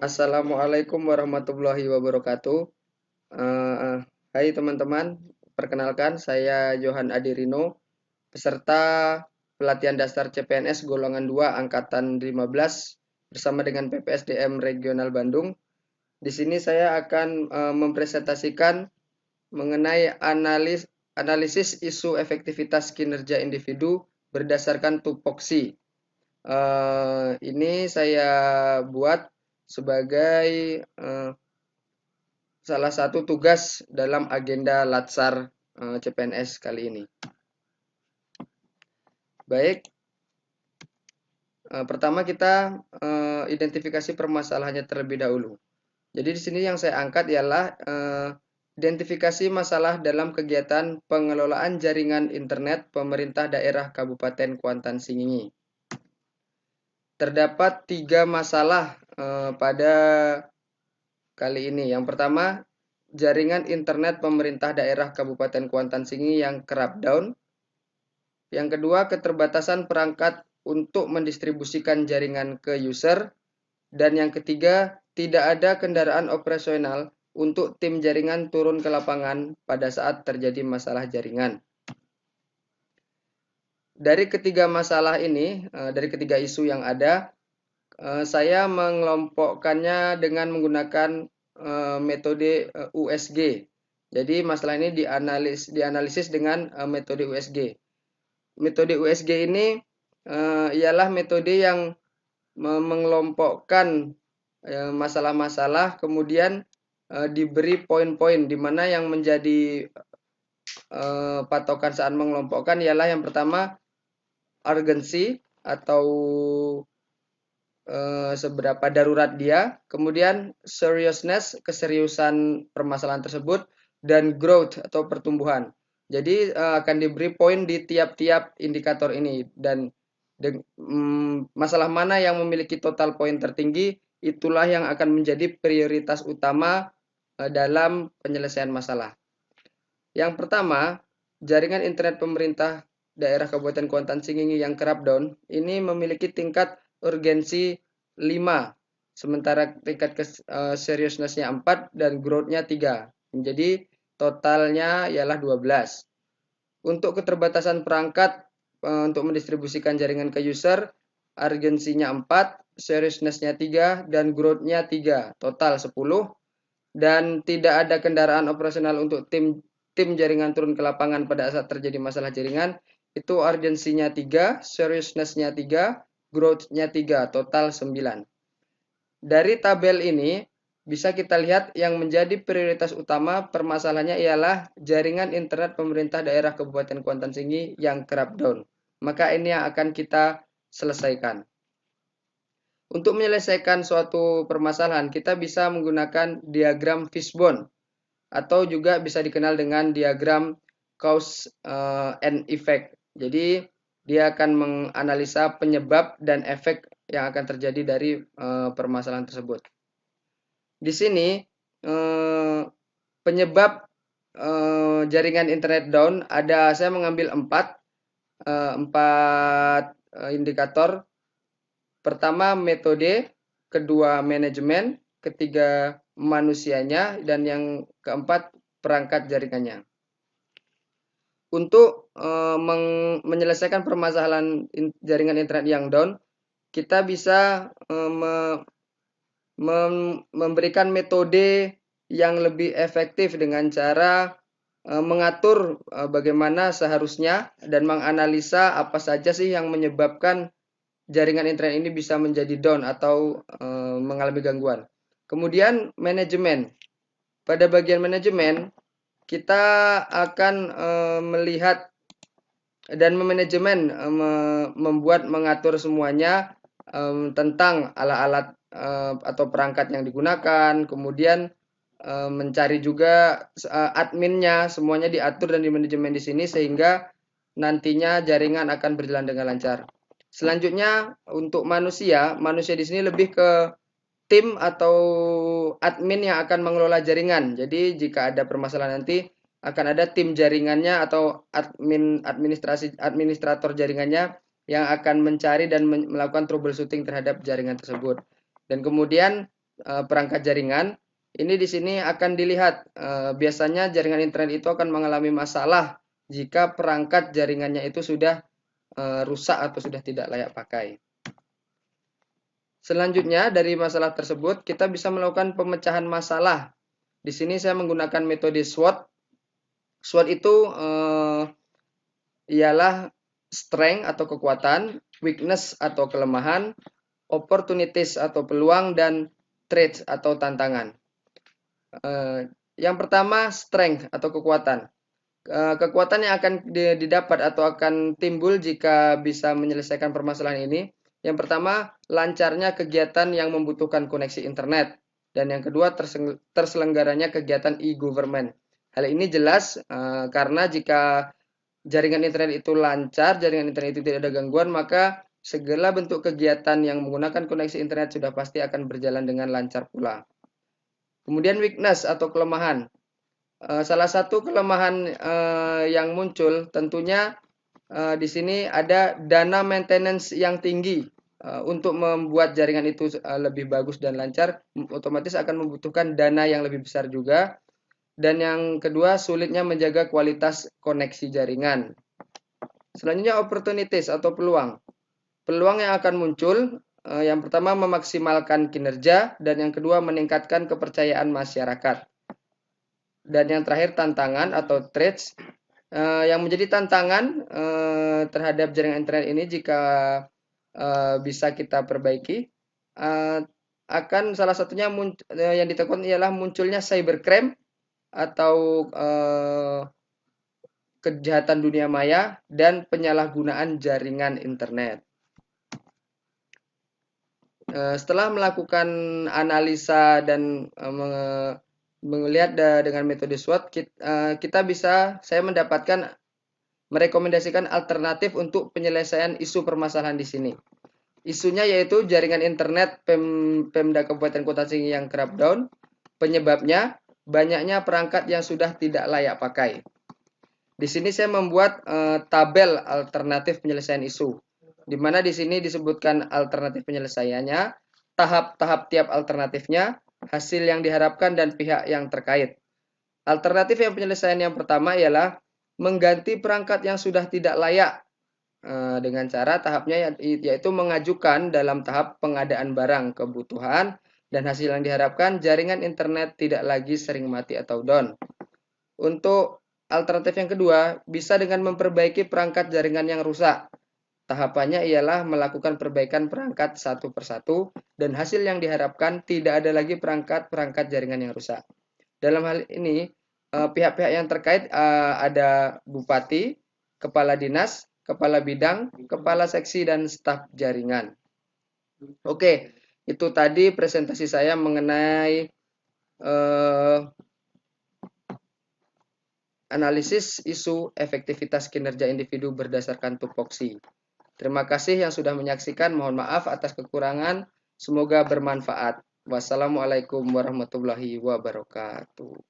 Assalamualaikum warahmatullahi wabarakatuh. Hai teman-teman, perkenalkan saya Johan Adirino, peserta pelatihan dasar CPNS golongan 2 angkatan 15 bersama dengan PPSDM Regional Bandung. Di sini saya akan mempresentasikan mengenai analisis isu efektivitas kinerja individu berdasarkan tupoksi. Ini saya buat sebagai salah satu tugas dalam agenda Latsar CPNS kali ini. Baik, pertama kita identifikasi permasalahannya terlebih dahulu. Jadi di sini yang saya angkat ialah identifikasi masalah dalam kegiatan pengelolaan jaringan internet pemerintah daerah Kabupaten Kuantan Singingi. Terdapat 3 masalah pada kali ini. Yang pertama, jaringan internet pemerintah daerah Kabupaten Kuantan Singingi yang kerap down. Yang kedua, keterbatasan perangkat untuk mendistribusikan jaringan ke user. Dan yang ketiga, tidak ada kendaraan operasional untuk tim jaringan turun ke lapangan pada saat terjadi masalah jaringan. Dari ketiga masalah ini, dari ketiga isu yang ada, saya mengelompokkannya dengan menggunakan metode USG. Jadi masalah ini dianalisis dengan metode USG. Metode USG ini ialah metode yang mengelompokkan masalah-masalah, kemudian diberi poin-poin, di mana yang menjadi patokan saat mengelompokkan ialah yang pertama urgensi atau seberapa darurat dia, kemudian seriousness, keseriusan permasalahan tersebut, dan growth atau pertumbuhan. Jadi akan diberi poin di tiap-tiap indikator ini, dan masalah mana yang memiliki total poin tertinggi, itulah yang akan menjadi prioritas utama dalam penyelesaian masalah. Yang pertama, jaringan internet pemerintah daerah Kabupaten Kuantan Singingi yang kerap down ini memiliki tingkat urgensi 5, sementara tingkat seriousness-nya 4 dan growth-nya 3. Jadi totalnya ialah 12. Untuk keterbatasan perangkat untuk mendistribusikan jaringan ke user, urgensinya 4, seriousness-nya 3, dan growth-nya 3, total 10. Dan tidak ada kendaraan operasional untuk tim jaringan turun ke lapangan pada saat terjadi masalah jaringan, itu urgensinya 3, seriousness-nya 3, growth-nya 3, total 9. Dari tabel ini bisa kita lihat yang menjadi prioritas utama permasalahannya ialah jaringan internet pemerintah daerah Kabupaten Kuantan Singingi yang kerap down. Maka ini yang akan kita selesaikan. Untuk menyelesaikan suatu permasalahan, kita bisa menggunakan diagram fishbone atau juga bisa dikenal dengan diagram cause and effect. Jadi dia akan menganalisa penyebab dan efek yang akan terjadi dari permasalahan tersebut. Di sini penyebab jaringan internet down ada, saya mengambil 4 indikator. Pertama metode, kedua manajemen, ketiga manusianya, dan yang keempat perangkat jaringannya. Untuk menyelesaikan permasalahan jaringan internet yang down, kita bisa memberikan metode yang lebih efektif dengan cara mengatur bagaimana seharusnya dan menganalisa apa saja sih yang menyebabkan jaringan internet ini bisa menjadi down atau mengalami gangguan. Kemudian manajemen. Pada bagian manajemen kita akan melihat dan memanajemen, membuat mengatur semuanya tentang alat-alat atau perangkat yang digunakan, kemudian mencari juga adminnya, semuanya diatur dan dimanajemen di sini sehingga nantinya jaringan akan berjalan dengan lancar. Selanjutnya untuk manusia di sini lebih ke tim atau admin yang akan mengelola jaringan. Jadi jika ada permasalahan nanti akan ada tim jaringannya atau administrator jaringannya yang akan mencari dan melakukan troubleshooting terhadap jaringan tersebut. Dan kemudian perangkat jaringan. Ini di sini akan dilihat biasanya jaringan internet itu akan mengalami masalah jika perangkat jaringannya itu sudah rusak atau sudah tidak layak pakai. Selanjutnya dari masalah tersebut kita bisa melakukan pemecahan masalah. Di sini saya menggunakan metode SWOT. SWOT itu ialah strength atau kekuatan, weakness atau kelemahan, opportunities atau peluang, dan threats atau tantangan. Yang pertama, strength atau kekuatan. Kekuatan yang akan didapat atau akan timbul jika bisa menyelesaikan permasalahan ini. Yang pertama, lancarnya kegiatan yang membutuhkan koneksi internet. Dan yang kedua, terselenggaranya kegiatan e-government. Hal ini jelas karena jika jaringan internet itu lancar, jaringan internet itu tidak ada gangguan, maka segala bentuk kegiatan yang menggunakan koneksi internet sudah pasti akan berjalan dengan lancar pula. Kemudian weakness atau kelemahan. Salah satu kelemahan yang muncul tentunya di sini ada dana maintenance yang tinggi. Untuk membuat jaringan itu lebih bagus dan lancar, otomatis akan membutuhkan dana yang lebih besar juga. Dan yang kedua, sulitnya menjaga kualitas koneksi jaringan. Selanjutnya, opportunities atau peluang. Peluang yang akan muncul, yang pertama memaksimalkan kinerja, dan yang kedua meningkatkan kepercayaan masyarakat. Dan yang terakhir, tantangan atau threats. Yang menjadi tantangan terhadap jaringan internet ini jika bisa kita perbaiki, akan salah satunya yang ditakutkan ialah munculnya cybercrime atau kejahatan dunia maya dan penyalahgunaan jaringan internet. Setelah melakukan analisa dan melihat dengan metode SWOT, saya mendapatkan merekomendasikan alternatif untuk penyelesaian isu permasalahan di sini. Isunya yaitu jaringan internet Pemda Kabupaten Kota Singi yang kerap down. Penyebabnya banyaknya perangkat yang sudah tidak layak pakai. Di sini saya membuat tabel alternatif penyelesaian isu, di mana di sini disebutkan alternatif penyelesaiannya, tahap-tahap tiap alternatifnya, hasil yang diharapkan, dan pihak yang terkait. Alternatif yang penyelesaian yang pertama ialah mengganti perangkat yang sudah tidak layak dengan cara tahapnya yaitu mengajukan dalam tahap pengadaan barang kebutuhan dan hasil yang diharapkan jaringan internet tidak lagi sering mati atau down. Untuk alternatif yang kedua, bisa dengan memperbaiki perangkat jaringan yang rusak. Tahapannya ialah melakukan perbaikan perangkat satu persatu dan hasil yang diharapkan tidak ada lagi perangkat jaringan yang rusak. Dalam hal ini, pihak-pihak yang terkait ada bupati, kepala dinas, kepala bidang, kepala seksi, dan staf jaringan. Oke, itu tadi presentasi saya mengenai analisis isu efektivitas kinerja individu berdasarkan tupoksi. Terima kasih yang sudah menyaksikan. Mohon maaf atas kekurangan. Semoga bermanfaat. Wassalamualaikum warahmatullahi wabarakatuh.